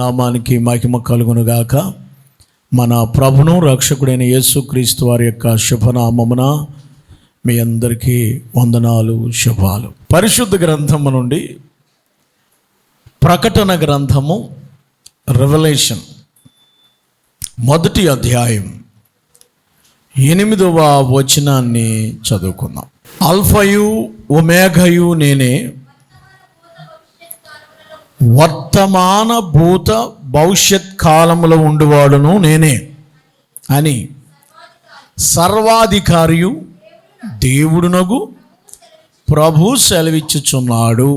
నామానికి మహిమ కలుగునుగాక. మన ప్రభును రక్షకుడైన యేసుక్రీస్తు వారి యొక్క శుభనామమున మీ అందరికీ వందనాలు, శుభాలు. పరిశుద్ధ గ్రంథము నుండి ప్రకటన గ్రంథము, రెవల్యూషన్ మొదటి అధ్యాయం 8వ వచనాన్ని చదువుకుందాం. అల్ఫయు ఒమేఘయు నేనే, వర్తమాన భూత భవిష్యత్ కాలములో ఉండువాడును నేనే అని సర్వాధికారియు దేవుడునగు ప్రభు సెలవిచ్చుచున్నాడు.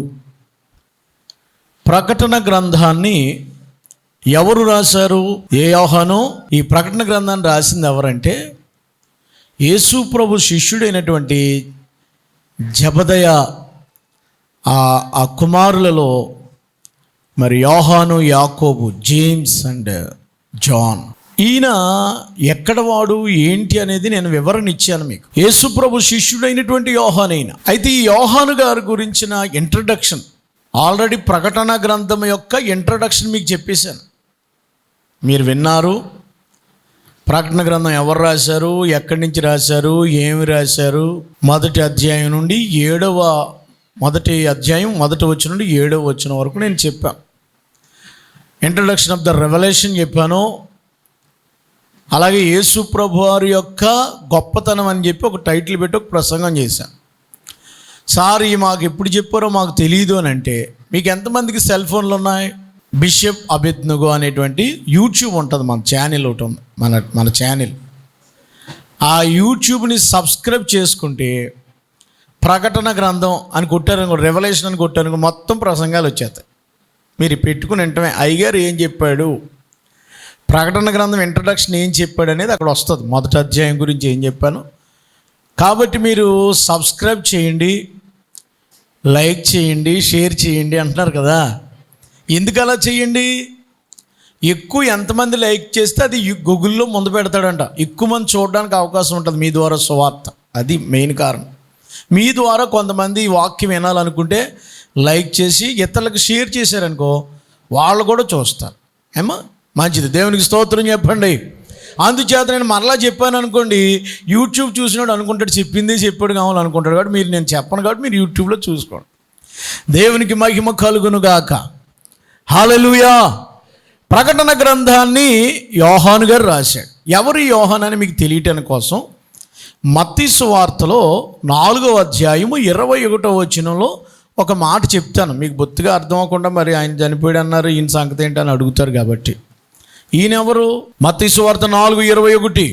ప్రకటన గ్రంథాన్ని ఎవరు రాశారు? ఏ యోహాను? ఈ ప్రకటన గ్రంథాన్ని రాసింది ఎవరంటే యేసు ప్రభు శిష్యుడైనటువంటి జబదయ ఆ కుమారులలో మరి యోహాను, యాకోబు, జేమ్స్ అండ్ జాన్. ఈయన ఎక్కడ వాడు ఏంటి అనేది నేను వివరణ ఇచ్చాను మీకు. యేసు ప్రభు శిష్యుడైనటువంటి యోహాను అయిన. అయితే ఈ యోహాను గారి గురించిన ఇంట్రడక్షన్ ఆల్రెడీ ప్రకటన గ్రంథం యొక్క ఇంట్రడక్షన్ మీకు చెప్పేశాను, మీరు విన్నారు. ప్రకటన గ్రంథం ఎవరు రాశారు, ఎక్కడి నుంచి రాశారు, ఏమి రాశారు, మొదటి అధ్యాయం నుండి మొదటి అధ్యాయం 1వ వచనం నుండి 7వ వచనం వరకు నేను చెప్పాను. ఇంట్రడక్షన్ ఆఫ్ ద రెవల్యూషన్ చెప్పాను. అలాగే యేసు ప్రభు వారి యొక్క గొప్పతనం అని చెప్పి ఒక టైటిల్ పెట్టి ఒక ప్రసంగం చేశాను. సార్ ఈ మాకు ఎప్పుడు చెప్పారో మాకు తెలియదు అని అంటే, మీకు ఎంతమందికి సెల్ ఫోన్లు ఉన్నాయి? బిషప్ అబెద్నగో అనేటువంటి యూట్యూబ్ ఉంటుంది, మన ఛానల్ ఒకటి ఉంది, మన ఛానల్. ఆ యూట్యూబ్ని సబ్స్క్రైబ్ చేసుకుంటే ప్రకటన గ్రంథం అని కొట్టారనుకో, రెవల్యూషన్ అని కొట్టారనుకో, మొత్తం ప్రసంగాలు వచ్చేస్తాయి. మీరు పెట్టుకుని వెంటనే అయ్యగారు ఏం చెప్పాడు, ప్రకటన గ్రంథం ఇంట్రడక్షన్ ఏం చెప్పాడు అనేది అక్కడ వస్తుంది. మొదటి అధ్యాయం గురించి ఏం చెప్పాను. కాబట్టి మీరు సబ్స్క్రైబ్ చేయండి, లైక్ చేయండి, షేర్ చేయండి అంటున్నారు కదా. ఎందుకు అలా చేయండి? ఎక్కువ ఎంతమంది లైక్ చేస్తే అది గూగుల్లో ముందు పెడతాడంట, ఎక్కువ మంది చూడడానికి అవకాశం ఉంటుంది మీ ద్వారా సువార్త. అది మెయిన్ కారణం. మీ ద్వారా కొంతమంది ఈ వాక్యం వినాలనుకుంటే లైక్ చేసి ఇతరులకు షేర్ చేశారనుకో, వాళ్ళు కూడా చూస్తారు. ఏమో మంచిది, దేవునికి స్తోత్రం చెప్పండి. అందుచేత నేను మరలా చెప్పాను అనుకోండి, యూట్యూబ్ చూసినాడు అనుకుంటాడు చెప్పింది చెప్పాడు కావాలనుకుంటాడు. కాబట్టి మీరు, నేను చెప్పను కాబట్టి మీరు యూట్యూబ్లో చూసుకోండి. దేవునికి మహిమ కలుగునుగాక. హల్లెలూయా. ప్రకటన గ్రంథాన్ని యోహాను గారు రాశాడు. ఎవరు యోహాను అని మీకు తెలియటం కోసం మత్తయి సువార్తలో 4వ అధ్యాయము 21వ వచనంలో ఒక మాట చెప్తాను. మీకు బొత్తిగా అర్థం అవ్వకుండా మరి ఆయన చనిపోయాడు అన్నారు, ఈయన సంగతి ఏంటని అడుగుతారు. కాబట్టి ఈయన ఎవరు? మత్తయి సువార్త 4:21.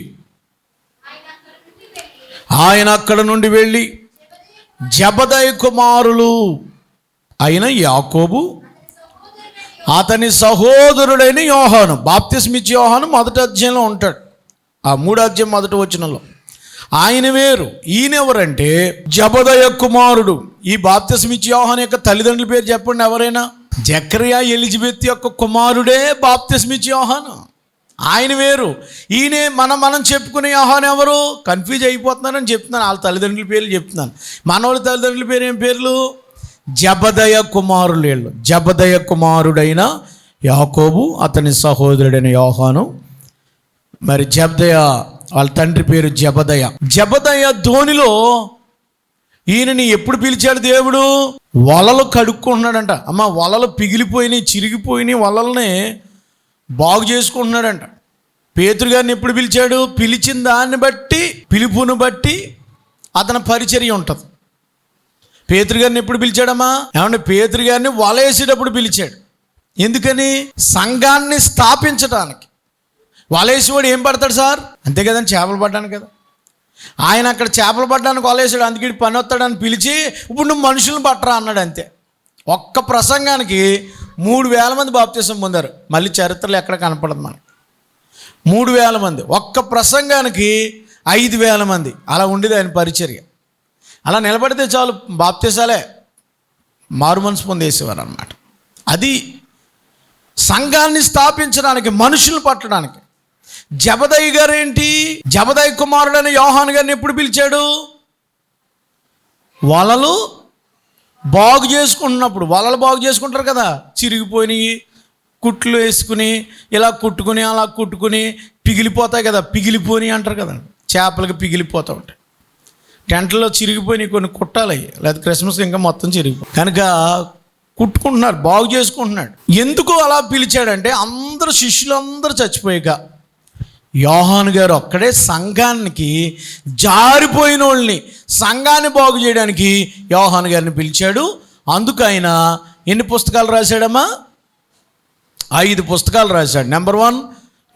ఆయన అక్కడ నుండి వెళ్ళి జబదయి కుమారులు అయిన యాకోబు, అతని సహోదరుడైన యోహాను, బాప్తిస్మిచ్చి యోహాను మొదటి అధ్యాయంలో ఉంటాడు. ఆ 3వ అధ్యాయం 1వ వచనంలో ఆయన వేరు. ఈయన ఎవరంటే జబదయ కుమారుడు. ఈ బాప్తిస్మిచ్చి యోహాను యొక్క తల్లిదండ్రుల పేరు చెప్పండి ఎవరైనా. జకరియా, ఎలిజబెత్ యొక్క కుమారుడే బాప్తిస్మిచ్చి యోహాను. ఆయన వేరు. ఈయనే మనం చెప్పుకునే యోహాను ఎవరు? కన్ఫ్యూజ్ అయిపోతున్నారని చెప్తున్నాను, వాళ్ళ తల్లిదండ్రుల పేర్లు చెప్తున్నాను. మనవాళ్ళ తల్లిదండ్రుల పేరు ఏం పేర్లు? జబదయ కుమారులు వీళ్ళు. జబదయ కుమారుడైన యాకోబు, అతని సహోదరుడైన యోహాను. మరి జబదయ వాళ్ళ తండ్రి పేరు జబదయ. జబదయ ధోనిలో ఈయనని ఎప్పుడు పిలిచాడు దేవుడు? వలలు కడుక్కుంటున్నాడంట. అమ్మ, వలలు పిగిలిపోయినాయి, చిరిగిపోయినాయి, వలల్ని బాగు చేసుకుంటున్నాడంట. పేతురు గారిని ఎప్పుడు పిలిచాడు? పిలిచిన దాన్ని బట్టి, పిలుపును బట్టి అతని పరిచర్య ఉంటుంది. పేతురు గారిని ఎప్పుడు పిలిచాడమ్మా? ఏమంటే పేతురు గారిని వలేసేటప్పుడు పిలిచాడు. ఎందుకని? సంఘాన్ని స్థాపించడానికి. వలేసేవాడు ఏం పడతాడు సార్? అంతే కదండి, చేపలు పడ్డాను కదా. ఆయన అక్కడ చేపలు పడ్డానికి వలేసాడు, అందుకే పని వస్తాడని పిలిచి ఇప్పుడు నువ్వు మనుషులను పట్టరా అన్నాడు. అంతే. ఒక్క ప్రసంగానికి 3,000 మంది బాప్తిసం పొందారు. మళ్ళీ చరిత్రలో ఎక్కడ కనపడదు మనకి. 3,000 మంది ఒక్క ప్రసంగానికి 5,000 మంది అలా ఉండేది ఆయన పరిచర్య. అలా నిలబడితే చాలు బాప్తిసాలే మారు మనసు పొందేసేవారు అన్నమాట. అది సంఘాన్ని స్థాపించడానికి, మనుషులు పట్టడానికి. జబదయి గారు ఏంటి? జబదయి కుమారుడైన యోహాను గారిని ఎప్పుడు పిలిచాడు? వలలు బాగు చేసుకుంటున్నప్పుడు. వలలు బాగు చేసుకుంటారు కదా, చిరిగిపోయినాయి, కుట్లు వేసుకుని ఇలా కుట్టుకుని అలా కుట్టుకుని పిగిలిపోతాయి కదా, పిగిలిపోని అంటారు కదా, చేపలకి పిగిలిపోతూ ఉంటాయి. టెంట్లో చిరిగిపోయినాయి కొన్ని కుట్టాలి, లేదా క్రిస్మస్కి ఇంకా మొత్తం చిరిగిపోయి కనుక కుట్టుకుంటున్నారు, బాగు చేసుకుంటున్నాడు. ఎందుకు అలా పిలిచాడంటే అందరూ శిష్యులందరూ చచ్చిపోయాక యోహాను గారు ఒక్కడే సంఘానికి జారిపోయిన వాళ్ళని, సంఘాన్ని బాగు చేయడానికి యోహాను గారిని పిలిచాడు. అందుకు ఆయన ఎన్ని పుస్తకాలు రాశాడమ్మా? 5 పుస్తకాలు రాశాడు. నెంబర్ 1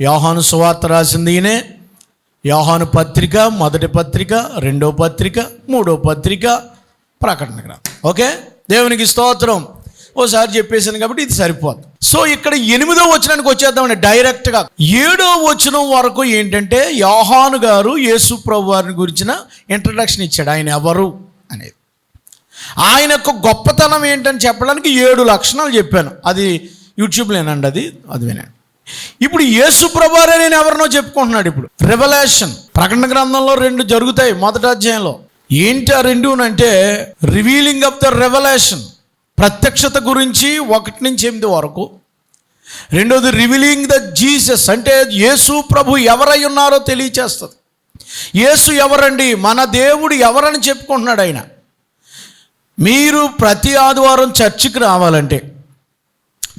యోహాను సువార్త రాసింది ఈయనే. యోహాను పత్రిక, మొదటి పత్రిక, 2వ పత్రిక, 3వ పత్రిక, ప్రకటన గ్రంథం. ఓకే, దేవునికి స్తోత్రం. ఓసారి చెప్పేసాను కాబట్టి ఇది సరిపోదు. సో ఇక్కడ 8వ వచనానికి వచ్చేద్దామండి డైరెక్ట్గా. 7వ వచనం వరకు ఏంటంటే యోహాను గారు యేసు ప్రభు వారిని గురించిన ఇంట్రడక్షన్ ఇచ్చాడు. ఆయన ఎవరు అనేది, ఆయన యొక్క గొప్పతనం ఏంటని చెప్పడానికి 7 లక్షణాలు చెప్పాను. అది యూట్యూబ్లోనండి, అది వినండి. ఇప్పుడు యేసు ప్రభు వారే నేను ఎవరినో చెప్పుకుంటున్నాడు. ఇప్పుడు రెవల్యూషన్, ప్రకటన గ్రంథంలో 2 జరుగుతాయి మొదటి అధ్యాయంలో. ఏంటి ఆ 2 అంటే రివీలింగ్ ఆఫ్ ద రెవల్యూషన్, ప్రత్యక్షత గురించి 1 నుంచి 8 వరకు. రెండోది రివీలింగ్ ద జీసస్, అంటే యేసు ప్రభు ఎవరై ఉన్నారో తెలియచేస్తుంది. యేసు ఎవరండి, మన దేవుడు ఎవరని చెప్పుకుంటున్నాడు ఆయన. మీరు ప్రతి ఆదివారం చర్చికి రావాలంటే,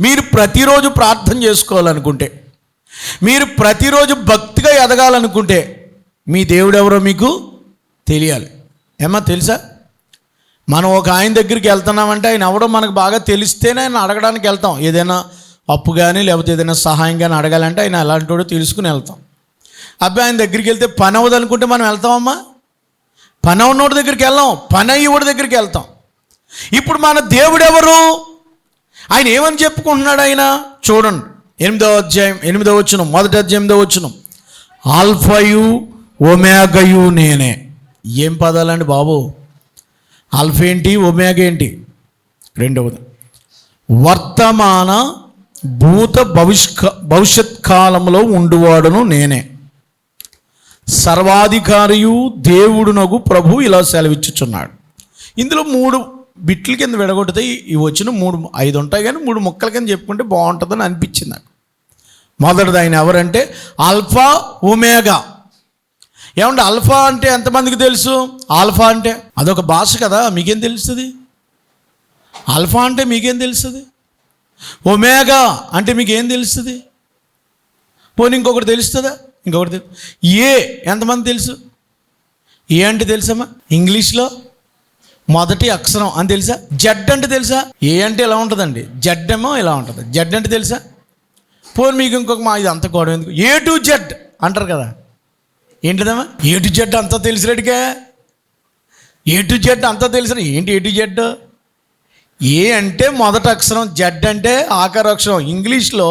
మీరు ప్రతిరోజు ప్రార్థన చేసుకోవాలనుకుంటే, మీరు ప్రతిరోజు భక్తిగా ఎదగాలనుకుంటే మీ దేవుడు ఎవరో మీకు తెలియాలి. ఏమా తెలుసా? మనం ఒక ఆయన దగ్గరికి వెళ్తున్నామంటే ఆయన ఎవడో మనకు బాగా తెలిస్తేనే ఆయన అడగడానికి వెళ్తాం. ఏదైనా అప్పు కానీ లేకపోతే ఏదైనా సహాయం కానీ అడగాలంటే ఆయన అలాంటి వాడు తెలుసుకుని వెళ్తాం. అబ్బాయి ఆయన దగ్గరికి వెళ్తే పని అవ్వదు అనుకుంటే మనం వెళ్తామమ్మా? పని ఉన్నోడి దగ్గరికి వెళ్ళాం, పని అయ్యేవాడి దగ్గరికి వెళ్తాం. ఇప్పుడు మన దేవుడు ఎవరు, ఆయన ఏమని చెప్పుకుంటున్నాడు? ఆయన చూడండి 8వ అధ్యాయం 8వ వచనం, మొదటి అధ్యాయం 8వ వచనం. ఆల్ఫాయు ఒమేగయు నేనే. ఏం పదాలండి బాబు? ఆల్ఫా ఏంటి, ఒమేగా ఏంటి? రెండవది వర్తమాన భూత భవిష్యత్ కాలంలో ఉండువాడును నేనే, సర్వాధికారియు దేవుడునగు ప్రభు ఇలా సెలవిచ్చుచున్నాడు. ఇందులో 3 బిట్ల కింద విడగొడితే ఈ వచ్చిన 5 ఉంటాయి, కానీ 3 ముక్కల కింద చెప్పుకుంటే బాగుంటుందని అనిపించింది నాకు. మొదటిది ఆయన ఎవరంటే ఆల్ఫా ఒమేగా. ఏమంటే ఆల్ఫా అంటే ఎంతమందికి తెలుసు? ఆల్ఫా అంటే అదొక భాష కదా, మీకేం తెలుస్తుంది? ఆల్ఫా అంటే మీకేం తెలుస్తుంది? ఒమేగా అంటే మీకేం తెలుస్తుంది? పోనీ ఇంకొకటి తెలుస్తుందా? ఇంకొకటి ఏ ఎంతమంది తెలుసు? ఏ అంటే తెలుసమ్మా? ఇంగ్లీష్లో మొదటి అక్షరం అని తెలుసా? జెడ్ అంటే తెలుసా? ఏ అంటే ఇలా ఉంటుందండి, జెడ్ ఏమో ఇలా ఉంటుంది. జెడ్ అంటే తెలుసా? పోనీ మీకు ఇంకొక ఇది అంత గొడవ ఎందుకు? ఏ టు జెడ్ అంటారు కదా, ఏంటిదమ్మా? ఏ టు జెడ్ అంతా తెలిసినట్టుగా, ఏ టు జెడ్ అంతా తెలిసిన ఏంటి? ఏ టు జెడ్, ఏ అంటే మొదటి అక్షరం, జెడ్ అంటే ఆఖరి అక్షరం. ఇంగ్లీష్లో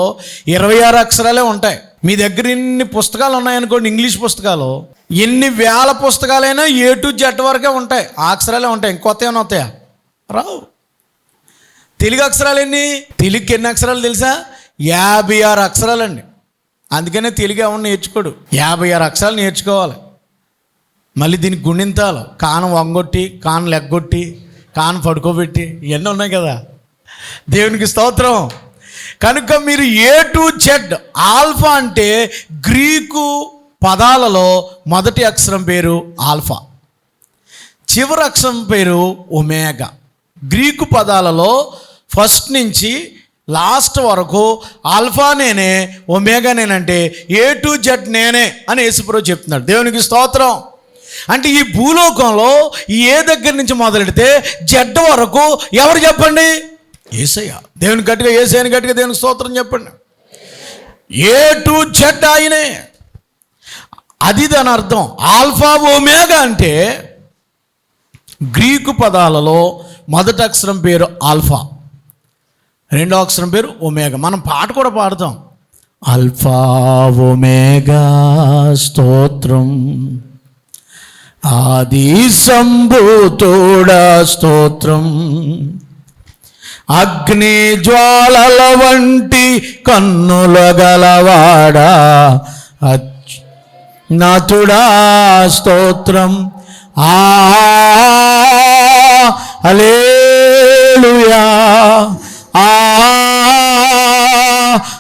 26 అక్షరాలే ఉంటాయి. మీ దగ్గర ఎన్ని పుస్తకాలు ఉన్నాయనుకోండి, ఇంగ్లీష్ పుస్తకాలు, ఎన్ని వేల పుస్తకాలైనా ఏ టు జెడ్ వరకే ఉంటాయి, ఆ అక్షరాలే ఉంటాయి. ఇంకొత్త ఏమైనా వస్తాయా? రావు. తెలుగు అక్షరాలు ఎన్ని? తెలుగుకి ఎన్ని అక్షరాలు తెలుసా? 56 అక్షరాలండి. అందుకనే తెలుగు ఎవరు నేర్చుకోడు, 56 అక్షరాలు నేర్చుకోవాలి. మళ్ళీ దీనికి గుణింతాలు, కాను వంగొట్టి, కాను లెగ్గొట్టి, కాను పడుకోబెట్టి, ఇవన్నీ ఉన్నాయి కదా. దేవునికి స్తోత్రం. కనుక మీరు ఏ టు జెడ్, ఆల్ఫా అంటే గ్రీకు పదాలలో మొదటి అక్షరం పేరు ఆల్ఫా, చివరి అక్షరం పేరు ఒమేగా. గ్రీకు పదాలలో ఫస్ట్ నుంచి లాస్ట్ వరకు ఆల్ఫా నేనే, ఒమేగా నేనంటే ఏ టు జెడ్ నేనే అని యేసుప్రభు చెప్తున్నాడు. దేవునికి స్తోత్రం. అంటే ఈ భూలోకంలో ఏ దగ్గర నుంచి మొదలెడితే జెడ్ వరకు ఎవరు చెప్పండి? యేసయ్య. దేవుని గట్టిగా, యేసయ్యని గట్టిగా దేవునికి స్తోత్రం చెప్పండి. ఏ టు జెడ్ ఆయనే, అది దాని అర్థం. ఆల్ఫా ఒమేగా అంటే గ్రీకు పదాలలో మొదటి అక్షరం పేరు ఆల్ఫా, రెండో అక్షరం పేరు ఒమేగా. మనం పాట కూడా పాడతాం, ఆల్ఫా ఒమేగా స్తోత్రం, ఆది సంభూతుడా స్తోత్రం, అగ్ని జ్వాలల వంటి కన్నుల గలవాడా నాతుడా స్తోత్రం, హల్లెలూయా,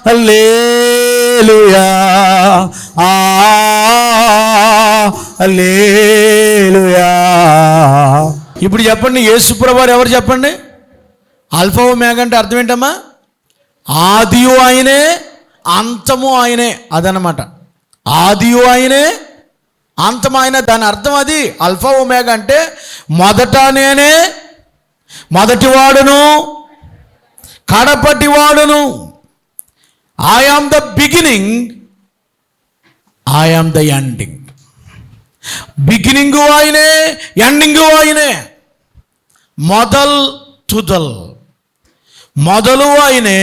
హల్లెలూయా, హల్లెలూయా. ఇప్పుడు చెప్పండి, యేసుప్రభువారు ఎవరు చెప్పండి? ఆల్ఫా ఒమేగా అంటే అర్థం ఏంటమ్మా? ఆదియు ఆయనే, అంతము ఆయనే. అదనమాట. ఆదియు ఆయనే, అంతము ఆయనే. దాని అర్థం అది. ఆల్ఫా ఒమేగా అంటే మొదట నేనే, మొదటివాడును, కడపటివాడును. I am the beginning, I am the ending. Beginning ఆయనే, ఎండింగు ఆయనే. మొదల్ తుదల్, మొదలు ఆయనే,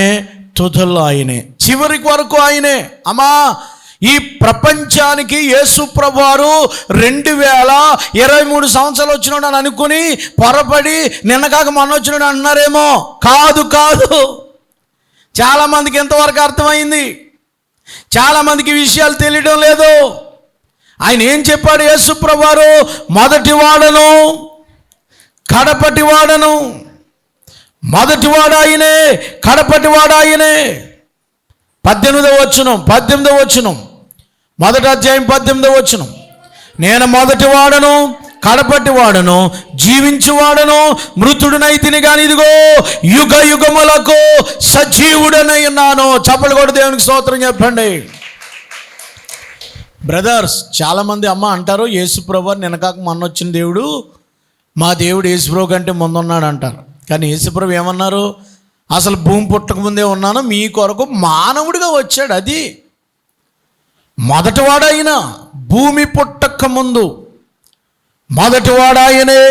తుదలు ఆయనే, చివరికి వరకు ఆయనే. అమ్మా, ఈ ప్రపంచానికి యేసు ప్రభువారు 2023 సంవత్సరాలు వచ్చినాడు అని అనుకుని పొరపడి నిన్న కాక మొన్న వచ్చినాడు అంటున్నారేమో. కాదు కాదు. చాలామందికి ఎంతవరకు అర్థమైంది, చాలామందికి విషయాలు తెలియడం లేదు. ఆయన ఏం చెప్పాడు యేసు ప్రభువారు? మొదటి వాడను, కడపటి వాడను. మొదటివాడు ఆయనే, కడపటివాడు ఆయనే. 18వ వచనం, మొదటి అధ్యాయం 18వ వచనం. నేను మొదటివాడను, కడపటివాడను, జీవించువాడను, మృతుడునైతిని కానీ ఇదిగో యుగ యుగములకు సజీవుడనై ఉన్నాను. చప్పలు కొట్టి దేవునికి స్తోత్రం చెప్పండి. బ్రదర్స్, చాలామంది అమ్మ అంటారు, యేసుప్రభు నిన్న కాక మొన్న వచ్చిన దేవుడు, మా దేవుడు యేసుప్రభు కంటే ముందున్నాడు అంటారు. కానీ యేసుప్రభు ఏమన్నారు? అసలు భూమి పుట్టక ముందే ఉన్నాను, మీ కొరకు మానవుడిగా వచ్చాడు. అది మొదటివాడాయన. భూమి పుట్టక ముందు మొదటివాడాయనే,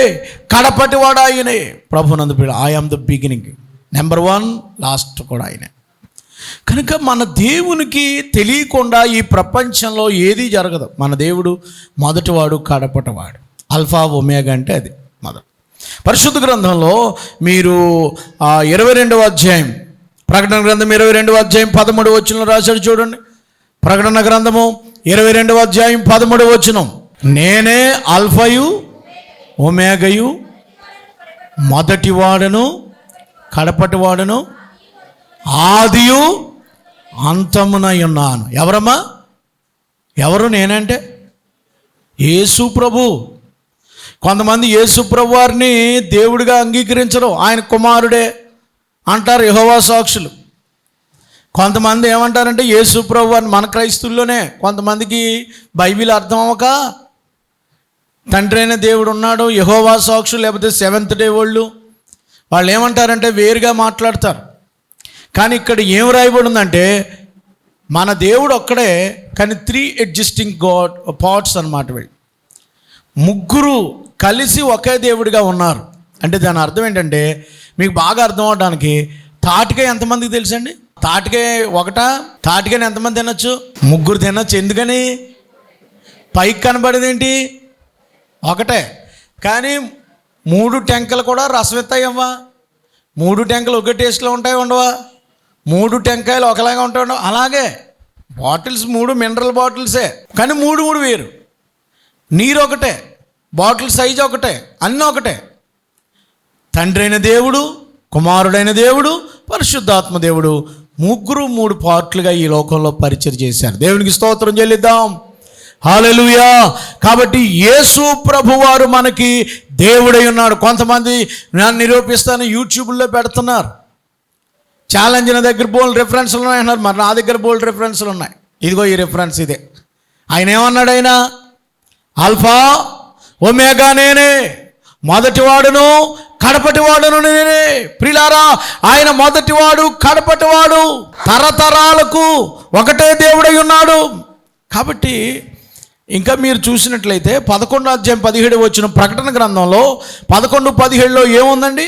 కడపటివాడాయనే. ప్రభునందు పిల్ల, I am the beginning, number 1, last కూడా ఆయనే. కనుక మన దేవునికి తెలియకుండా ఈ ప్రపంచంలో ఏదీ జరగదు. మన దేవుడు మొదటివాడు, కడపటివాడు. ఆల్ఫా ఒమేగా అంటే అది మొదటి. పరిశుద్ధ గ్రంథంలో మీరు 22వ అధ్యాయం, ప్రకటన గ్రంథం 22వ అధ్యాయం 13వ వచనం రాశాడు చూడండి. ప్రకటన గ్రంథము 22వ అధ్యాయం 13వ వచనం. నేనే ఆల్ఫాయు ఒమేగయు, మొదటివాడను, కడపటివాడను, ఆదియు అంతమునై ఉన్నాను. ఎవరమ్మా? ఎవరు నేనంటే? యేసు ప్రభు. కొంతమంది యేసు ప్రభు వారిని దేవుడిగా అంగీకరించరు, ఆయన కుమారుడే అంటారు యెహోవా సాక్షులు. కొంతమంది ఏమంటారంటే యేసు ప్రభు వారిని, మన క్రైస్తువుల్లోనే కొంతమందికి బైబిల్ అర్థం అవ్వక తండ్రి అయిన దేవుడు ఉన్నాడు, యెహోవా సాక్షులు లేకపోతే సెవెంత్ డే వాళ్ళు ఏమంటారంటే వేరుగా మాట్లాడతారు. కానీ ఇక్కడ ఏం రాయబడి ఉందంటే మన దేవుడు ఒక్కడే, కానీ 3 ఎగ్జిస్టింగ్ గాడ్ పార్ట్స్ అన్నమాట. వీళ్ళు ముగ్గురు కలిసి ఒకే దేవుడిగా ఉన్నారు. అంటే దాని అర్థం ఏంటంటే మీకు బాగా అర్థం అవడానికి, తాటికాయ ఎంతమందికి తెలుసండి? తాటికాయ ఒకటా? తాటికాయని ఎంతమంది తినొచ్చు? ముగ్గురు తినొచ్చు. ఎందుకని? పైకి కనబడేది ఏంటి? ఒకటే. కానీ 3 టెంకలు కూడా రసం ఇస్తాయమ్మా. 3 టెంకలు ఒకే టేస్ట్లో ఉంటాయి ఉండవా? 3 టెంకాయలు ఒకలాగా ఉంటాయి ఉండవు. అలాగే బాటిల్స్ 3 మినరల్ బాటిల్సే, కానీ 3 వేరు. నీరు ఒకటే, బాటిల్ సైజు ఒకటే, అన్నీ ఒకటే. తండ్రి అయిన దేవుడు, కుమారుడైన దేవుడు, పరిశుద్ధాత్మ దేవుడు, ముగ్గురు 3 పార్ట్లుగా ఈ లోకంలో పరిచయం చేశారు. దేవునికి స్తోత్రం చెల్లిద్దాం. హల్లెలూయా. కాబట్టి యేసు ప్రభువారు మనకి దేవుడై ఉన్నాడు. కొంతమంది నేను నిరూపిస్తాను యూట్యూబ్లో పెడుతున్నారు. ఛాలెంజ్ నా దగ్గర బోల్డ్ రెఫరెన్స్లు ఉన్నాయి అన్నారు. మరి నా దగ్గర బోల్డ్ రెఫరెన్స్లు ఉన్నాయి. ఇదిగో ఈ రెఫరెన్స్ ఇదే. ఆయన ఏమన్నాడు? ఆయన ఆల్ఫా ఒమేగా నేనే, మొదటివాడును, కడపటివాడును నేనే. ప్రియులారా, ఆయన మొదటివాడు, కడపటివాడు, తరతరాలకు ఒకటే దేవుడై ఉన్నాడు. కాబట్టి ఇంకా మీరు చూసినట్లయితే 11వ అధ్యాయం 17వ వచనం ప్రకటన గ్రంథంలో 11:17లో ఏముందండి?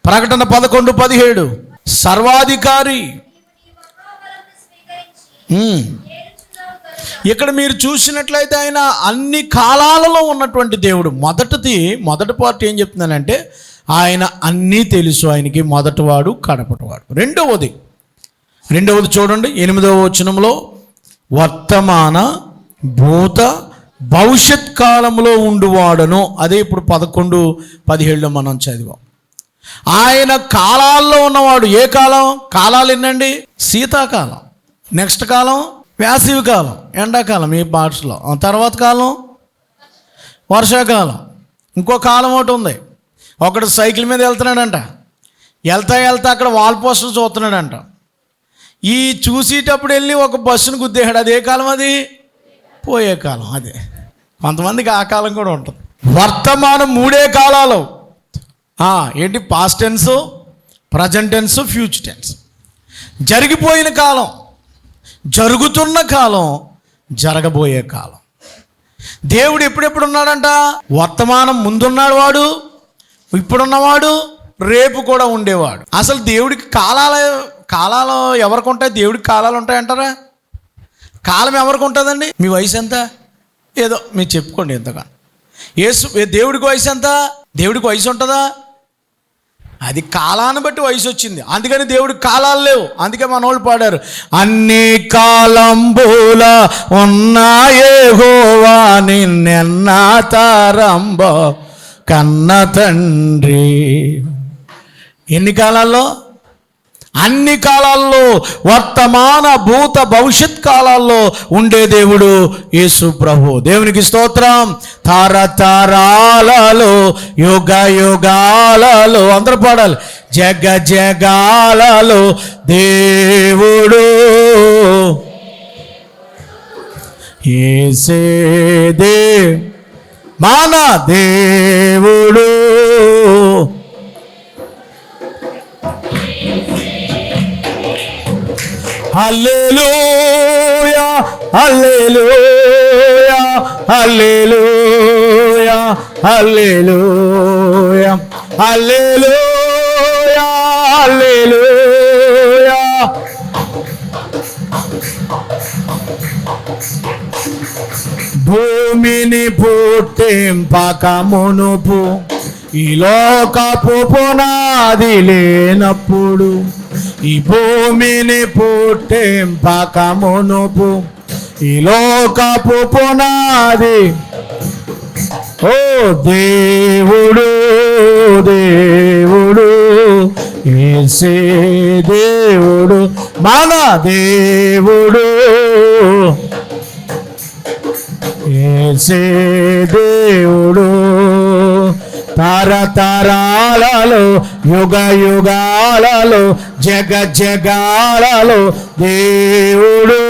ప్రకటన 11:17 సర్వాధికారి. ఇక్కడ మీరు చూసినట్లయితే ఆయన అన్ని కాలాలలో ఉన్నటువంటి దేవుడు. మొదటి పార్ట్ ఏం చెప్తున్నానంటే ఆయన అన్నీ తెలుసు, ఆయనకి మొదటివాడు, కడపటివాడు. రెండవది చూడండి 8వ వచనంలో వర్తమాన, భూత, భవిష్యత్ కాలంలో ఉండువాడను. అదే ఇప్పుడు 11:17లో మనం చదివాం. ఆయన కాలాల్లో ఉన్నవాడు. ఏ కాలం? కాలాలు ఎన్నండి? శీతాకాలం, నెక్స్ట్ కాలం వేసవి కాలం, ఎండాకాలం ఈ భాషలో, తర్వాత కాలం వర్షాకాలం, ఇంకో కాలం ఒకటి ఉంది. ఒకడు సైకిల్ మీద వెళ్తున్నాడంట, వెళ్తా అక్కడ వాల్ పోస్టర్ చూస్తున్నాడంట. ఈ చూసేటప్పుడు వెళ్ళి ఒక బస్సును గుద్దేశాడు. అదే కాలం? అది పోయే కాలం. అదే కొంతమందికి ఆ కాలం కూడా ఉంటుంది. వర్తమానం 3 కాలాలు ఏంటి? Past tense, present tense, future tense. జరిగిపోయిన కాలం, జరుగుతున్న కాలం, జరగబోయే కాలం. దేవుడు ఎప్పుడెప్పుడు ఉన్నాడంట? వర్తమానం ముందున్నాడు వాడు, ఇప్పుడున్నవాడు, రేపు కూడా ఉండేవాడు. అసలు దేవుడికి కాలాలు ఎవరికి ఉంటాయి? దేవుడికి కాలాలు ఉంటాయంటారా? కాలం ఎవరికి ఉంటుందండి? మీ వయసు ఎంత? ఏదో మీరు చెప్పుకోండి ఎంతగా. దేవుడికి వయసు ఎంత? దేవుడికి వయసు ఉంటుందా? అది కాలాన్ని బట్టి వయసు వచ్చింది. అందుకని దేవుడికి కాలాలు లేవు. అందుకే మన వాళ్ళు పాడారు, అన్ని కాలంబుల ఉన్న యెహోవా నిన్నెన్న తరంబో కన్న తండ్రి. ఎన్ని కాలాల్లో? అన్ని కాలాల్లో, వర్తమాన భూత భవిష్యత్ కాలాల్లో ఉండే దేవుడు యేసు ప్రభు. దేవునికి స్తోత్రం. తరతరాలలో, యుగ యుగాలలో, అందరూ పాడాలి, జగ జగాలలో దేవుడు యేసే మన దేవుడు. హల్లెలూయా హల్లెలూయా హల్లెలూయా హల్లెలూయా హల్లెలూయా హల్లెలూయా. భూమిని పుట్టింపక మునుపు, ఈ లోకపు పునాది లేనప్పుడు, ఈ భూమిని పుట్టింపక మునుపు, ఈ లోకపు పునాది, ఓ దేవుడు దేవుడు యేసే దేవుడు మన దేవుడు, యేసే దేవుడు. తరతరాలలో, యుగ యుగాలలో, జగ జగాలలో దేవుడు.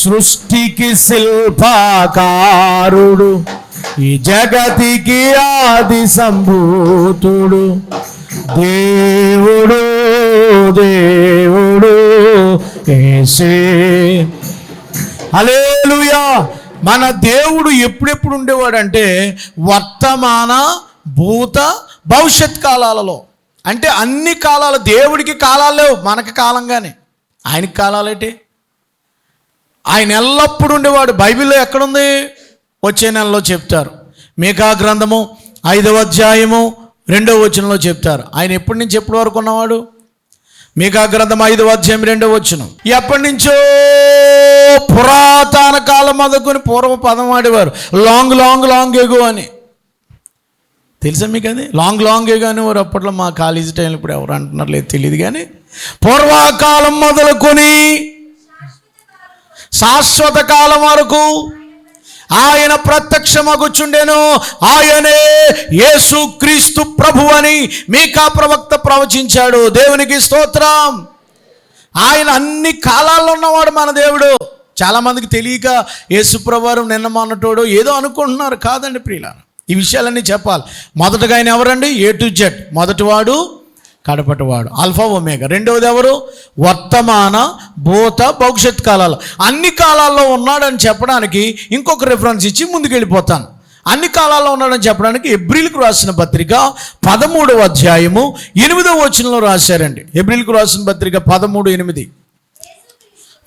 సృష్టికి శిల్పకారుడు, ఈ జగతికి ఆది సంభూతుడు దేవుడు దేవుడు యేసే. హల్లెలూయా. మన దేవుడు ఎప్పుడెప్పుడు ఉండేవాడంటే వర్తమాన భూత భవిష్యత్ కాలాలలో. అంటే అన్ని కాలాలు. దేవుడికి కాలాలు లేవు, మనకి కాలంగానే. ఆయనకి కాలాలేంటి? ఆయన ఎల్లప్పుడూ ఉండేవాడు. బైబిల్లో ఎక్కడుంది? వచ్చే నెలలో చెప్తారు. మీకా గ్రంథము 5వ అధ్యాయము 2వ వచనంలో చెప్తారు. ఆయన ఎప్పటి నుంచి ఎప్పటి వరకు ఉన్నవాడు? మీకా గ్రంథం 5వ అధ్యాయం 2వ వచనం. ఎప్పటి నుంచో పురాతన కాలం మొదలుకొని పూర్వ పదం వాడేవారు, లాంగ్ లాంగ్ లాంగ్ ఎగో అని. తెలుసా మీకు అది? లాంగ్ లాంగ్ ఎగో అని వారు అప్పట్లో. మా కాలేజీ టైంలో ఇప్పుడు ఎవరు అంటున్నారు లేదు తెలియదు, కానీ పూర్వకాలం మొదలుకొని శాశ్వత కాలం వరకు ఆయన ప్రత్యక్షమగుచుండెను. ఆయనే యేసుక్రీస్తు ప్రభు అని మీకా ప్రవక్త ప్రవచించాడు. దేవునికి స్తోత్రం. ఆయన అన్ని కాలాల్లో ఉన్నవాడు మన దేవుడు. చాలామందికి తెలియక యేసుప్రభువారు నిన్న మొన్నటోడు ఏదో అనుకుంటున్నారు. కాదండి ప్రియులారా, ఈ విషయాలన్నీ చెప్పాలి. మొదటగా ఆయన ఎవరండి? A to Z. మొదటివాడు, కడపటివాడు, ఆల్ఫా ఒమేగా. రెండవది ఎవరు? వర్తమాన భూత భవిష్యత్ కాలాలు. అన్ని కాలాల్లో ఉన్నాడని చెప్పడానికి ఇంకొక రిఫరెన్స్ ఇచ్చి ముందుకెళ్ళిపోతాను. అన్ని కాలాల్లో ఉన్నాడని చెప్పడానికి హెబ్రీయులకు రాసిన పత్రిక 13వ అధ్యాయము 8వ వచనంలో రాశారండి. హెబ్రీయులకు రాసిన పత్రిక 13:8.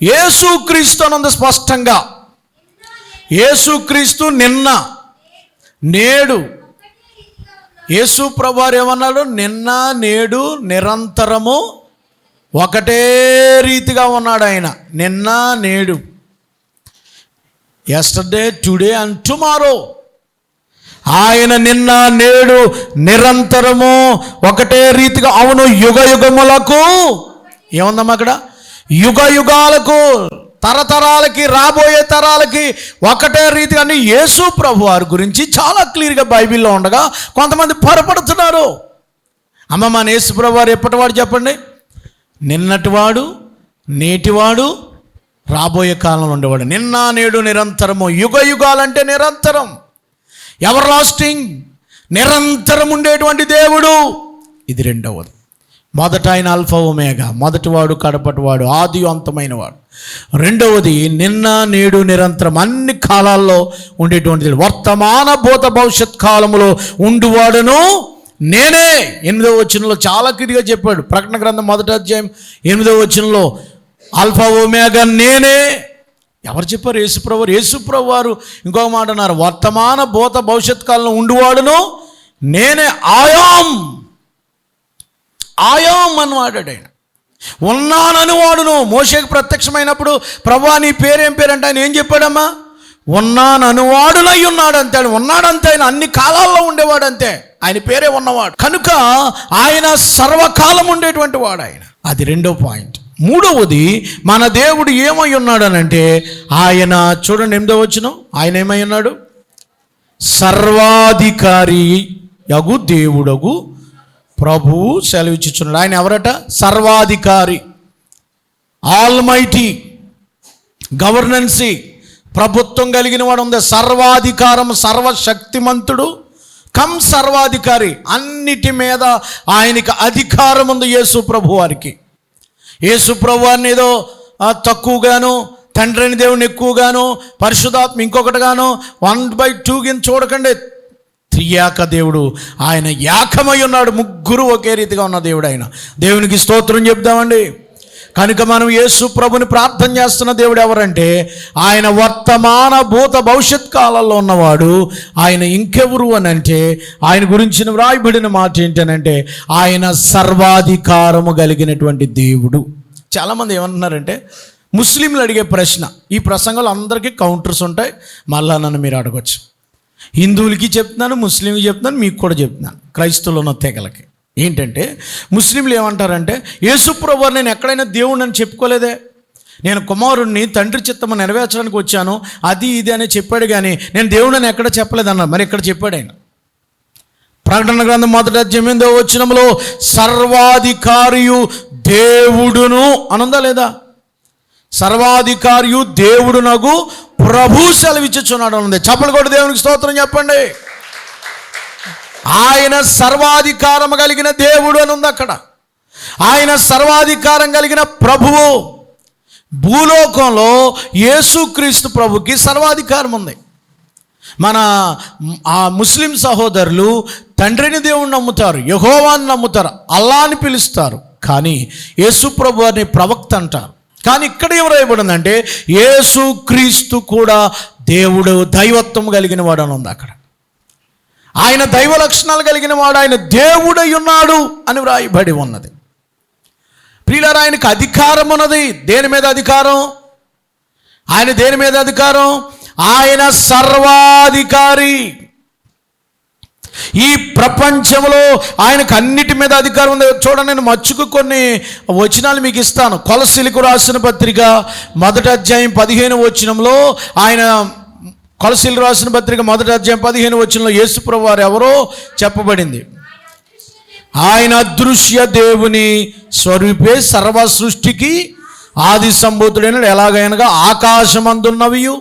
యేసుక్రీస్తు అనంత స్పష్టంగా, యేసుక్రీస్తు నిన్న నేడు. యేసు ప్రభువారు ఏమన్నాడు? నిన్న నేడు నిరంతరము ఒకటే రీతిగా ఉన్నాడు ఆయన. నిన్న నేడు. Yesterday, today and tomorrow. ఆయన నిన్న నేడు నిరంతరము ఒకటే రీతిగా, అవును యుగ యుగములకు, ఏముందమ్మా అక్కడ, యుగ యుగాలకు, తరతరాలకి, రాబోయే తరాలకి ఒకటే రీతిగా అని యేసు ప్రభు వారి గురించి చాలా క్లియర్గా బైబిల్లో ఉండగా కొంతమంది పొరపడుతున్నారు. అమ్మ, మన యేసు ప్రభు వారు ఎప్పటివాడు చెప్పండి? నిన్నటివాడు, నేటివాడు, రాబోయే కాలంలో ఉండేవాడు. నిన్న నేడు నిరంతరము. యుగ యుగాలంటే నిరంతరం, ఎవర్ లాస్టింగ్, నిరంతరం ఉండేటువంటి దేవుడు. ఇది రెండవది. మొదట ఆయన ఆల్ఫా ఒమేగా, మొదటివాడు కడపటివాడు, ఆది అంతమైన వాడు. రెండవది నిన్న నేడు నిరంతరం, అన్ని కాలాల్లో ఉండేటువంటిది. వర్తమాన భూత భవిష్యత్ కాలములో ఉండువాడును నేనే. 8వ వచనంలో చాలా క్లియర్గా చెప్పాడు. ప్రకటన గ్రంథం 1వ అధ్యాయం 8వ వచనంలో ఆల్ఫా ఒమేగా నేనే. ఎవరు చెప్పారు? యేసుప్రభు. యేసుప్రభు వారు ఇంకొక మాట అన్నారు, వర్తమాన భూత భవిష్యత్ కాలంలో ఉండువాడును నేనే. ఆయాం అని వాడాడు ఆయన. ఉన్నానని వాడును. మోషేకు ప్రత్యక్షమైనప్పుడు ప్రభువా నీ పేరేం పేరంటే ఆయన ఏం చెప్పాడమ్మా? ఉన్నాననువాడునై ఉన్నాడు అంతే. ఉన్నాడంతే. ఆయన అన్ని కాలాల్లో ఉండేవాడు అంతే. ఆయన పేరే ఉన్నవాడు కనుక ఆయన సర్వకాలం ఉండేటువంటి వాడు ఆయన. అది రెండో పాయింట్. మూడవది, మన దేవుడు ఏమై ఉన్నాడు అనంటే ఆయన, చూడండి 8వ వచనం, ఆయన ఏమై ఉన్నాడు? సర్వాధికారి యగు దేవుడగు ప్రభువు సెలవిచ్చుచున్నాడు. ఆయన ఎవరట? సర్వాధికారి, ఆల్మైటీ, గవర్నెన్సీ, ప్రభుత్వం కలిగిన వాడు ఉంది. సర్వాధికారం, సర్వశక్తిమంతుడు కమ్ సర్వాధికారి. అన్నిటి మీద ఆయనకి అధికారం ఉంది యేసు ప్రభు వారికి. యేసు ప్రభు వారిని ఏదో తక్కువగాను, తండ్రి అని దేవుని ఎక్కువగాను, పరిశుద్ధాత్మ ఇంకొకటిగాను 1/2 కింద చూడకండి. త్రియాక దేవుడు ఆయన ఏకమై ఉన్నాడు. ముగ్గురు ఒకే రీతిగా ఉన్న దేవుడు ఆయన. దేవునికి స్తోత్రం చెప్దామండి. కనుక మనం యేసు ప్రభుని ప్రార్థన చేస్తున్న దేవుడు ఎవరంటే ఆయన వర్తమాన భూత భవిష్యత్ కాలాల్లో ఉన్నవాడు. ఆయన ఇంకెవరు అని అంటే ఆయన గురించి వ్రాయబడిన మాట ఏంటనంటే ఆయన సర్వాధికారము కలిగినటువంటి దేవుడు. చాలామంది ఏమంటున్నారంటే, ముస్లింలు అడిగే ప్రశ్న, ఈ ప్రసంగాలు అందరికీ కౌంటర్స్ ఉంటాయి, మళ్ళా నన్ను మీరు అడగచ్చు. హిందువులకి చెప్తున్నాను, ముస్లింకి చెప్తున్నాను, మీకు కూడా చెప్తున్నాను, క్రైస్తవులు ఉన్న తెగలకి. ఏంటంటే ముస్లింలు ఏమంటారంటే, యేసుప్రభు నేను ఎక్కడైనా దేవుడిని అని చెప్పుకోలేదే, నేను కుమారుణ్ణి తండ్రి చిత్తము నెరవేర్చడానికి వచ్చాను, అది ఇది అని చెప్పాడు, కానీ నేను దేవుడిని ఎక్కడ చెప్పలేదన్నారు. మరి ఇక్కడ చెప్పాడు ఆయన. ప్రకటన గ్రంథం 1వ అధ్యాయం 8వ వచనంలో సర్వాధికారియు దేవుడును అనుందా లేదా? సర్వాధికారియు దేవుడునగు ప్రభు సెలవిచ్చుచున్నాడు ఉంది. చప్పలు కొట్టి దేవునికి స్తోత్రం చెప్పండి. ఆయన సర్వాధికారం కలిగిన దేవుడు అని ఉంది అక్కడ. ఆయన సర్వాధికారం కలిగిన ప్రభువు. భూలోకంలో యేసుక్రీస్తు ప్రభుకి సర్వాధికారం ఉంది. మన ఆ ముస్లిం సహోదరులు తండ్రిని దేవుణ్ణి నమ్ముతారు, యెహోవాని నమ్ముతారు, అల్లాని పిలుస్తారు, కానీ యేసు ప్రభు వారిని ప్రవక్త అంటారు. కానీ ఇక్కడ ఏం రాయబడిందంటే యేసుక్రీస్తు కూడా దేవుడు, దైవత్వం కలిగిన వాడు అని ఉంది అక్కడ. ఆయన దైవ లక్షణాలు కలిగిన వాడు, ఆయన దేవుడై ఉన్నాడు అని వ్రాయబడి ఉన్నది. ప్రియులారా, ఆయనకు అధికారం ఉన్నది. దేని మీద అధికారం? ఆయన దేని మీద అధికారం? ఆయన సర్వాధికారి. ఈ ప్రపంచంలో ఆయనకు అన్నిటి మీద అధికారం ఉంది. చూడండి, నేను మచ్చుకు కొన్ని వచనాలు మీకు ఇస్తాను. కొలసీలకు రాసిన పత్రిక 1వ అధ్యాయం 15వ వచనంలో ఆయన, కొలసీలకు రాసిన పత్రిక 1వ అధ్యాయం 15వ వచనంలో యేసుప్రభు వారు ఎవరో చెప్పబడింది. ఆయన అదృశ్య దేవుని స్వరూపే, సర్వ సృష్టికి ఆది సంభూతుడైన. ఎలాగైనగా ఆకాశమందున్నవియు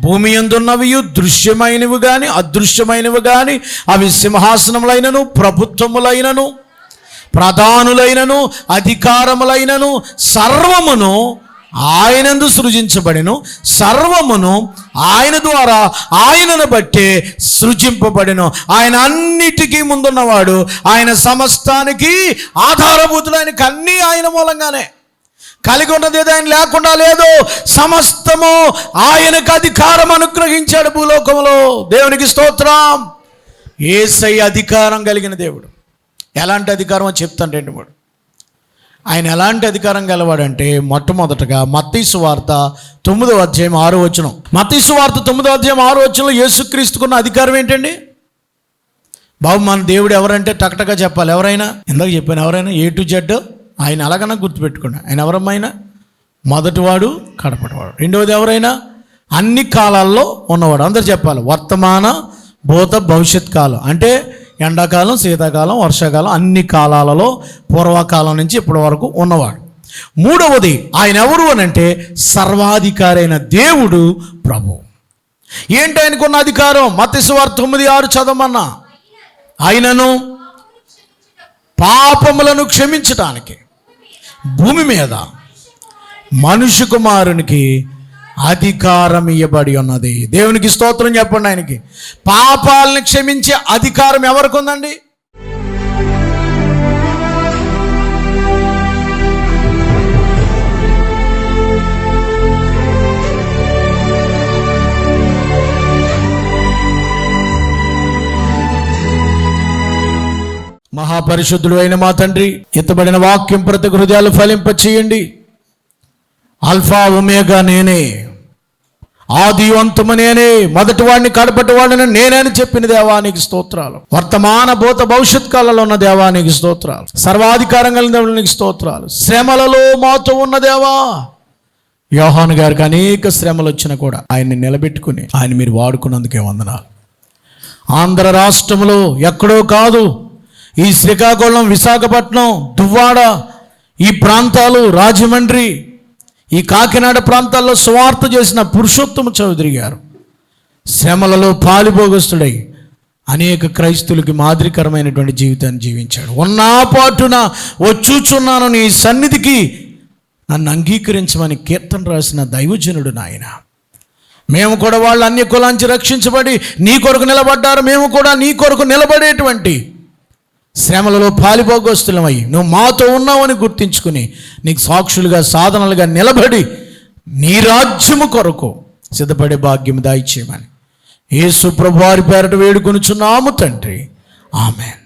భూమి యందున్నవియు దృశ్యమైనవి కానీ అదృశ్యమైనవి కానీ అవి సింహాసనములైనను ప్రభుత్వములైనను ప్రధానులైనను అధికారములైనను సర్వమును ఆయనందు సృజించబడెను. సర్వమును ఆయన ద్వారా ఆయనను బట్టే సృజింపబడెను. ఆయన అన్నిటికీ ముందున్నవాడు, ఆయన సమస్తానికి ఆధారభూతుడు. ఆయనకు అన్నీ ఆయన మూలంగానే. కలిగి ఉన్నది ఏదో ఆయన లేకుండా లేదు. సమస్తము ఆయనకు అధికారం అనుగ్రహించాడు భూలోకంలో. దేవునికి స్తోత్రం. యేసయ్య అధికారం కలిగిన దేవుడు. ఎలాంటి అధికారం అని చెప్తాను రెండు మూడు. ఆయన ఎలాంటి అధికారం గలవాడంటే, మొట్టమొదటగా మత్తయి సువార్త 9వ అధ్యాయం 6వ వచనం. మత్తయి సువార్త 9వ అధ్యాయం 6వ వచనంలో యేసుక్రీస్తుకున్న అధికారం ఏంటండి? బాబు, మన దేవుడు ఎవరంటే టకటగా చెప్పాలి. ఎవరైనా ఇందాక చెప్పాను, ఎవరైనా A to Z ఆయన అలాగన్నా గుర్తుపెట్టుకోండి. ఆయన ఎవరమ్మా? ఆయన మొదటివాడు, కడపటివాడు. రెండవది ఎవరైనా అన్ని కాలాల్లో ఉన్నవాడు. అందరు చెప్పాలి. వర్తమాన, భూత, భవిష్యత్ కాలం అంటే ఎండాకాలం, శీతాకాలం, వర్షాకాలం, అన్ని కాలాలలో పూర్వకాలం నుంచి ఇప్పటి వరకు ఉన్నవాడు. మూడవది ఆయన ఎవరు అని అంటే సర్వాధికారి అయిన దేవుడు ప్రభు. ఏంటి ఆయనకున్న అధికారం? మత్తయి సువార్త 9:6 చదవమన్నా. ఆయనను పాపములను క్షమించటానికి భూమి మీద మనుష్య కుమారునికి అధికారం ఇవ్వబడి ఉన్నది. దేవునికి స్తోత్రం చెప్పండి. ఆయనకి పాపాలను క్షమించే అధికారం ఎవరికి ఉందండి? మహాపరిశుద్ధుడు అయిన మా తండ్రి, ఎత్తబడిన వాక్యం ప్రతి హృదయాలు ఫలింప చేయండి. ఆల్ఫా ఒమేగా నేనే, ఆది అంతము నేనే, మొదటి వాడిని కడపటి వాడిని నేనే అని చెప్పిన దేవానికి స్తోత్రాలు. వర్తమాన, భూత, భవిష్యత్ కాలంలో ఉన్న దేవానికి స్తోత్రాలు. సర్వాధికారం కలిగిన దేవునికి స్తోత్రాలు. శ్రమలలో మాతో ఉన్న దేవా, యోహాను గారికి అనేక శ్రమలు వచ్చినా కూడా ఆయన్ని నిలబెట్టుకుని ఆయన మీరు వాడుకున్నందుకే వందనాలు. ఆంధ్ర రాష్ట్రంలో ఎక్కడో కాదు, ఈ శ్రీకాకుళం, విశాఖపట్నం, దువ్వాడ, ఈ ప్రాంతాలు, రాజమండ్రి, ఈ కాకినాడ ప్రాంతాల్లో సువార్త చేసిన పురుషోత్తమ చౌదరి గారు శ్రమలలో పాలిభోగస్తుడై అనేక క్రైస్తువులకి మాదిరికరమైనటువంటి జీవితాన్ని జీవించాడు. ఉన్నా పాటున వచ్చుచున్నాను నీ సన్నిధికి, నన్ను అంగీకరించమని కీర్తన రాసిన దైవజనుడు నాయన. మేము కూడా వాళ్ళు అన్య కులాంచి రక్షించబడి నీ కొరకు నిలబడ్డారు. మేము కూడా నీ కొరకు నిలబడేటువంటి శ్రమలలో పాలిభోగస్తులమై నువ్వు మాతో ఉన్నావని గుర్తించుకుని నీకు సాక్షులుగా, సాధనలుగా నిలబడి నీ రాజ్యము కొరకు సిద్ధపడే భాగ్యం దయచేయమని యేసు ప్రభువారి పేరట వేడుకొనుచున్నాము తండ్రి. ఆమేన్.